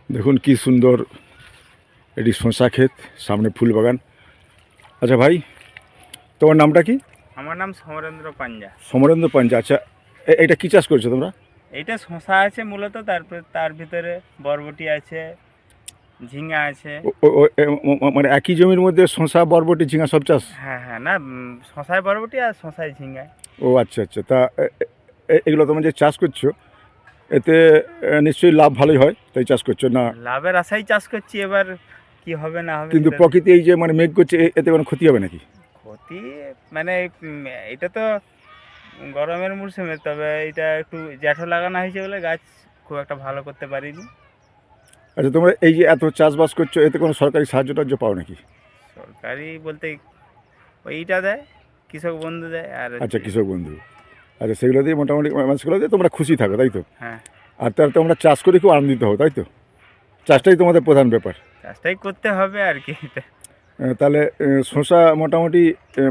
দেখুন কি সুন্দর এটি শসা ক্ষেত, সামনে ফুল বাগান। আচ্ছা ভাই, তোমার নামটা কি? আমার নাম সমরেন্দ্র পাঞ্জা। সমরেন্দ্র পাঞ্জা। আচ্ছা, এটা কি চাষ করছো তোমরা? এইটা শসা আছে মূলত, তারপরে তার ভিতরে বরবটি আছে, ঝিঙা আছে। মানে একই জমির মধ্যে শসা, বরবটি, ঝিঙা সব চাষ? হ্যাঁ হ্যাঁ, না শসায় বরবটি আর শসায় ঝিঙায়। ও আচ্ছা আচ্ছা। তা এগুলো তোমরা যে চাষ করছো, এতে নিশ্চয়ই লাভ ভালোই হয়, তাই চাষ করছো না? লাভের আশাই চাষ করছি, এবার কি হবে না হবে কিন্তু সেটা প্রকৃতি এই যে মানে মেঘ করছে, এতে কোনো ক্ষতি হবে নাকি? ক্ষতি মানে এটা তো গরমের মরশুমে, তবে এটা একটু জ্যাঠো লাগানো হয়েছে বলে গাছ খুব একটা ভালো করতে পারিনি। আচ্ছা, তোমরা এই যে এত চাষবাস করছো, এতে কোনো সরকারি সাহায্য টাহায্য পাও নাকি? সরকারি বলতে ওইটা দেয়, কৃষক বন্ধু দেয় আর আচ্ছা, কৃষক বন্ধু। আচ্ছা, সেগুলো দিয়ে মোটামুটি মানে সেগুলো দিয়ে তোমরা খুশি থাকো, তাই তো? হ্যাঁ, আর তার তোমরা চাষ করে খুব আনন্দিত হও, তাই তো? চাষটাই তোমাদের প্রধান ব্যাপার। চাষটাই করতে হবে আর কি। তাহলে শসা মোটামুটি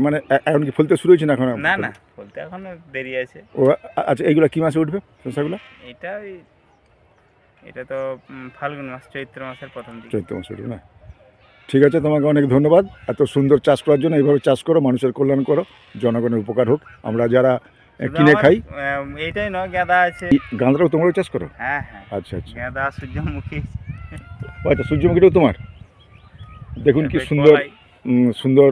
মানে এখন কি ফলতে শুরু হয়েছে না এখন? না না, বলতে এখনো দেরি আছে। ও আচ্ছা, এইগুলো কি মাসে উঠবে শসাগুলো? এটা এটা তো ফাল্গুন মাস, চৈত্র মাসের প্রথম দিকে। চৈত্র মাসে উঠবে না? ঠিক আছে, তোমাকে অনেক ধন্যবাদ এত সুন্দর চাষ করার জন্য। এইভাবে চাষ করো, মানুষের কল্যাণ করো, জনগণের উপকার হোক। আমরা যারা শুধু কিনে আমার খাই। এইটাই নয়, গাঁদা আছে। গাঁদাটাও তোমরাও চাষ করো? হ্যাঁ হ্যাঁ, আচ্ছা আচ্ছা। গাঁদা, সূর্যমুখী, ও আচ্ছা, সূর্যমুখীটাও তোমার? দেখুন কি তারপরে সুন্দর কলাই, সুন্দর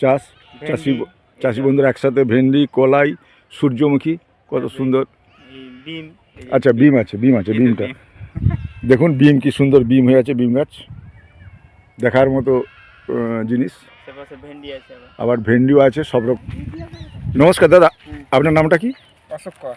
চাষ। চাষি ভেন্ডি, চাষি এইসব। বন্ধুরা একসাথে ভেন্ডি, কলাই, সূর্যমুখী, কত তারপরে সুন্দর। এই বিম, এই যে আচ্ছা, বিম আছে, বিম আছে, এই তো বিমটা বিম। দেখুন। বিম কি সুন্দর বিম হয়ে আছে, বিম গাছ দেখার মতো জিনিস। আশেপাশে ভেন্ডি আছে আবার। আবার ভেন্ডিও আছে সব রকম। নমস্কার দাদা, আপনার নামটা কি? অশোক কর।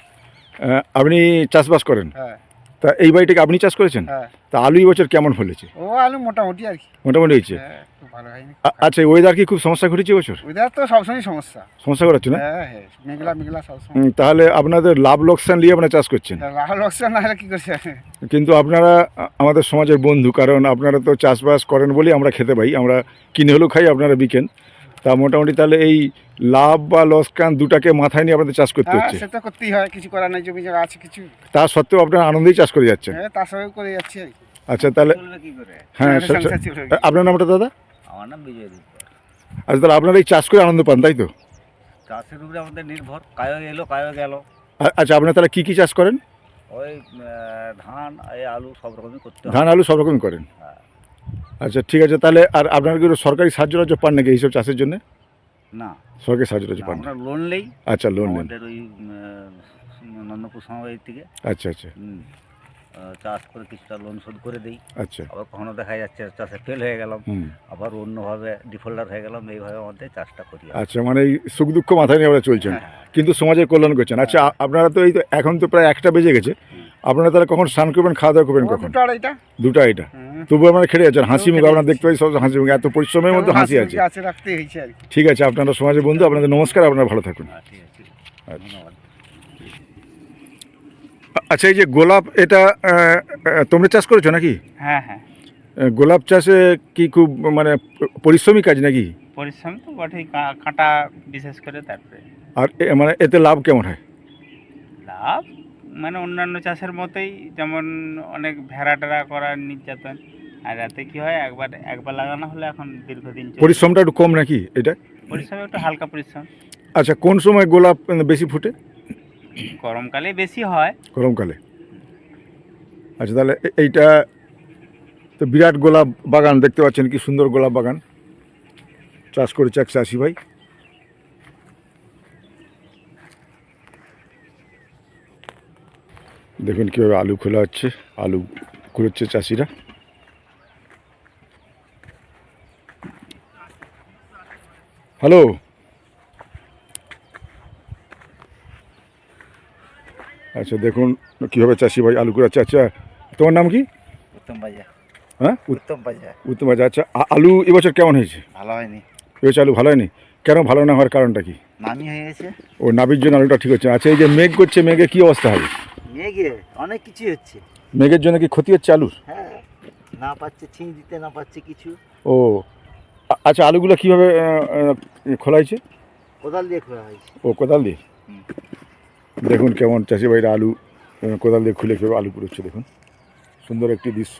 আপনি চাষবাস করেন? হ্যাঁ তা এই বাড়িটাকে আপনি চাষ করেছেন? হ্যাঁ, তা আলু এই বছর কেমন ফলেছে? ও আলু মোটামুটি আর কি। মোটামুটি হয়েছে? হ্যাঁ, খুব ভালো হয়নি। আচ্ছা, ওয়েদার কি খুব সমস্যা ঘটেছে এবছর? ওইটা তো সবসময় সমস্যা। সমস্যা করাচ্ছে না? হ্যাঁ হ্যাঁ, মেঘলা মেঘলা সবসময়। তাহলে আপনাদের লাভ লোকসান নিয়ে আপনারা চাষ করছেন? লাল লোকসান না হলে কি করছে? কিন্তু আপনারা আমাদের সমাজের বন্ধু, কারণ আপনারা তো চাষবাস করেন বলেই আমরা খেতে পাই। আমরা কিনে হলেও খাই, আপনারা বিকেন। তা মোটামুটি তাহলে এই লাভ বা লোকসান দুটাকে মাথায় নিয়ে আপনাদের চাষ করতে হ্যাঁ, হচ্ছে। সেটা করতেই হয়, কিছু করার নাই, জমি জায়গা আছে কিছু। তা সত্ত্বেও আপনারা আনন্দেই চাষ করে যাচ্ছেন? হ্যাঁ, তার সঙ্গে করে যাচ্ছি আর কি। আচ্ছা, তাহলে কি করে? হ্যাঁ, সংসার চলবে কি? আপনার নামটা দাদা? আমার নাম বিজয় দীপ। আচ্ছা, তাহলে আপনারা এই চাষ করে আনন্দ পান, তাই তো? চাষের উপরে আমাদের নির্ভর, কায়ো এলো কায়ো গেল। আচ্ছা, আপনারা তাহলে কী কী চাষ করেন? ওই ধান, এই আলু সব রকমই করতে হয়। ধান, আলু সব রকমই করেন? হ্যাঁ। আচ্ছা, ঠিক আছে। তাহলে আর আপনারা কি সরকারি সাহায্য টাহায্য পান নাকি এইসব চাষের জন্য? না, সরকারি সাহায্য টাহায্য পান না? আমরা লোন নেই। আচ্ছা, লোন নেন। আমাদের ওই নন্দপুর সমবায় থেকে আচ্ছা আচ্ছা চাষ করে কিছুটা লোন শোধ করে দেই। আচ্ছা। আবার কখনো দেখা যাচ্ছে চাষে ফেল হয়ে গেলাম, হুম। আবার অন্যভাবে ডিফল্টার হয়ে গেলাম, এইভাবে আমাদের চাষটা করি আমরা। আচ্ছা, মানে এই সুখ দুঃখ মাথায় নিয়ে আপনারা চলছেন, হ্যাঁ, কিন্তু সমাজের কল্যাণ করছেন। আচ্ছা, আপনারা তো এই তো এখন তো প্রায় 1টা বেজে গেছে। আপনারা তাহলে কখন স্নান করবেন, খাওয়া দাওয়া করবেন কখন? 2টা 2টা তবু আপনারা খেটে যাচ্ছেন, হাসি মুখ আপনারা দেখতে পাই, সব হাসি মুখ, এত পরিশ্রমের মধ্যে হাসি আছে। রাখতে হয়েছে আর কি। ঠিক আছে, আপনারা সমাজের বন্ধু, আপনাদের নমস্কার, আপনারা ভালো থাকুন। ঠিক আছে, আচ্ছা। ধন্যবাদ। আচ্ছা, এই যে গোলাপ, এটা তোমরা চাষ করেছো নাকি? হ্যাঁ হ্যাঁ, গোলাপ চাষে কি খুব মানে পরিশ্রমী কাজ নাকি? পরিশ্রম তো বটেই, কাঁটা বিশেষ করে। তারপরে আর মানে এতে লাভ কেমন হয়? লাভ মানে অন্যান্য চাষের মতোই, যেমন অনেক ভেড়া টেরা করার নির্যাতন। আর রাতে কি হয়, একবার লাগানো হলে এখন দীর্ঘদিন চলে। পরিশ্রমটা একটু কম নাকি এটা? পরিশ্রম একটু হালকা পরিশ্রম। আচ্ছা, কোন সময় গোলাপ বেশি ফুটে? গরমকালে বেশি হয়। গরমকালে? আচ্ছা, তাহলে এইটা তো বিরাট গোলাপ বাগান দেখতে পাচ্ছেন, কি সুন্দর গোলাপ বাগান চাষ করেছে এক চাষি ভাই। দেখুন কীভাবে আলু খোলা হচ্ছে, আলু কুড়োচ্ছে চাষিরা। হ্যালো, আচ্ছা দেখুন কীভাবে চাষি ভাই আলু কুড়াচ্ছে। আচ্ছা, তোমার নাম কি? উত্তম বাজার। হ্যাঁ, উত্তম বাজার। উত্তম। আচ্ছা, আলু এবছর কেমন হয়েছে? ভালো হয়নি। এবছর আলু ভালো হয়নি? কেন ভালো না হওয়ার কারণটা কি? নামি হয়ে গেছে। ও, নাবির জন্য আলুটা ঠিক হচ্ছে। আচ্ছা, এই যে মেঘ করছে, মেঘে কী অবস্থা হবে? মেঘে অনেক কিছু হচ্ছে। মেঘের জন্য কি ক্ষতি হচ্ছে আলুর? হ্যাঁ, না পাচ্ছে ছিঁ দিতে, না পাচ্ছে কিছু। ও আচ্ছা, আলুগুলো কীভাবে খোলা হয়েছে? কোদাল দিয়ে খোলা হয়েছে। ও, কোদাল দিয়ে। দেখুন কেমন চাষি ভাইরা আলু কোদাল দিয়ে খুলে কীভাবে আলু কুড়োচ্ছে, দেখুন সুন্দর একটি দৃশ্য।